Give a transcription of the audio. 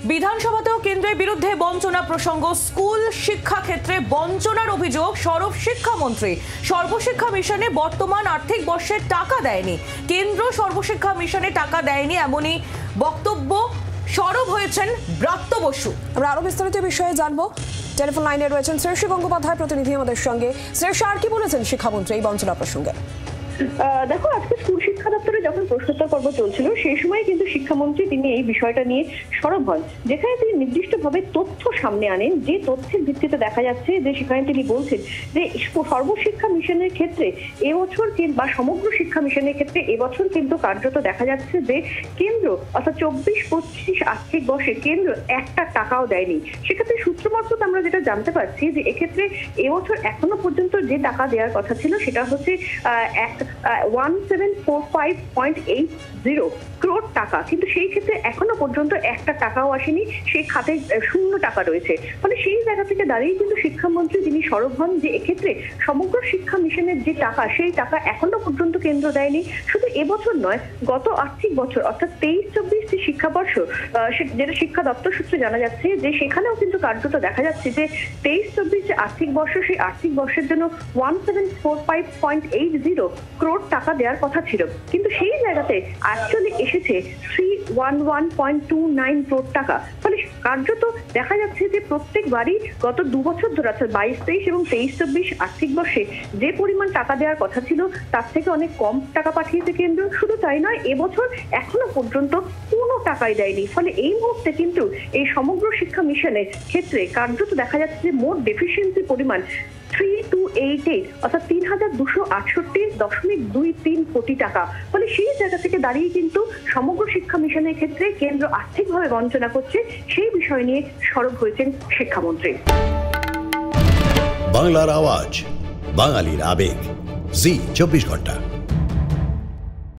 বিধানসভাতেও কেন্দ্রের বিরুদ্ধে বঞ্চনা প্রসঙ্গ। স্কুল শিক্ষা ক্ষেত্রে বঞ্চনার অভিযোগ সরব শিক্ষামন্ত্রী। সর্বশিক্ষা মিশনে বর্তমান আর্থিক বর্ষে টাকা দেয়নি কেন্দ্র, সর্বশিক্ষা মিশনে টাকা দেয়নি এমনই বক্তব্য সরব হয়েছেন ব্রাত্য বসু। আমরা আরো বিস্তারিত বিষয়ে জানবো। টেলিফোন লাইনে রয়েছেন শ্রেয়সী গঙ্গোপাধ্যায় প্রতিনিধি আমাদের সঙ্গে। শ্রেয়সী, আর কি বলেছেন শিক্ষামন্ত্রী এই বঞ্চনা প্রসঙ্গে? দেখো, আজকে স্কুল শিক্ষা দপ্তরে যখন প্রশ্নোত্তর পর্ব চলছিল সেই সময় কিন্তু শিক্ষামন্ত্রী তিনি এই বিষয়টা নিয়ে সরব হন, যেখানে তিনি নির্দিষ্টভাবে তথ্য সামনে আনেন, যে তথ্যের ভিত্তিতে দেখা যাচ্ছে যে সেখানে তিনি বলছেন যে সর্বশিক্ষা মিশনের ক্ষেত্রে এবছর বা সমগ্র শিক্ষা মিশনের ক্ষেত্রে এবছর কিন্তু কার্যত দেখা যাচ্ছে যে কেন্দ্র অর্থাৎ 24-25 আর্থিক বর্ষে কেন্দ্র একটা টাকাও দেয়নি। সেক্ষেত্রে সূত্র মারফত আমরা যেটা জানতে পারছি যে এক্ষেত্রে এবছর এখনো পর্যন্ত যে টাকা দেওয়ার কথা ছিল সেটা হচ্ছে 1745.80 crore টাকা, কিন্তু সেই ক্ষেত্রে এখনো পর্যন্ত একটা টাকাও আসেনি, সেই খাতে শূন্য টাকা রয়েছে। ফলে সেই জায়গা থেকে দাঁড়িয়ে কিন্তু শিক্ষামন্ত্রী তিনি সরব হন যে এক্ষেত্রে সমগ্র শিক্ষা মিশনের যে টাকা সেই টাকা এখনো পর্যন্ত কেন্দ্র দেয়নি। শুধু এবছর নয়, গত আর্থিক বছর অর্থাৎ 23-24 যে শিক্ষাবর্ষ, যেটা শিক্ষা দপ্তর সূত্রে জানা যাচ্ছে যে সেখানেও কিন্তু কার্যত দেখা যাচ্ছে যে 23-24 যে আর্থিক বর্ষ সেই আর্থিক বর্ষের জন্য 1745.80 crore টাকা দেওয়ার কথা ছিল, কিন্তু সেই জায়গাতে অ্যাকচুয়ালি এসেছে 311.29 crore টাকা। ফলে কার্যত দেখা যাচ্ছে যে প্রত্যেকবারই গত 2 বছর ধরে অর্থাৎ 22-23 এবং 23-24 আর্থিক বর্ষে যে পরিমাণ টাকা দেওয়ার কথা ছিল তার থেকে অনেক কম টাকা পাঠিয়েছে কেন্দ্র। শুধু তাই নয়, এবছর এখনো পর্যন্ত কোনো টাকাই দেয়নি। ফলে এই মুহূর্তে কিন্তু এই সমগ্র শিক্ষা মিশনের ক্ষেত্রে কার্যত দেখা যাচ্ছে যে মোট ডেফিসিয়েন্সি পরিমাণ 3288 অর্থাৎ 3268.23 কোটি টাকা। ফলে সেই জায়গা থেকে দাঁড়িয়ে কিন্তু সমগ্র শিক্ষা মিশনের ক্ষেত্রে কেন্দ্র আর্থিকভাবে বঞ্চনা করছে, সেই বিষয় নিয়ে সরব হয়েছেন শিক্ষামন্ত্রী। বাংলার আওয়াজ, বাঙালির আবেগ, জি 24 ঘন্টা।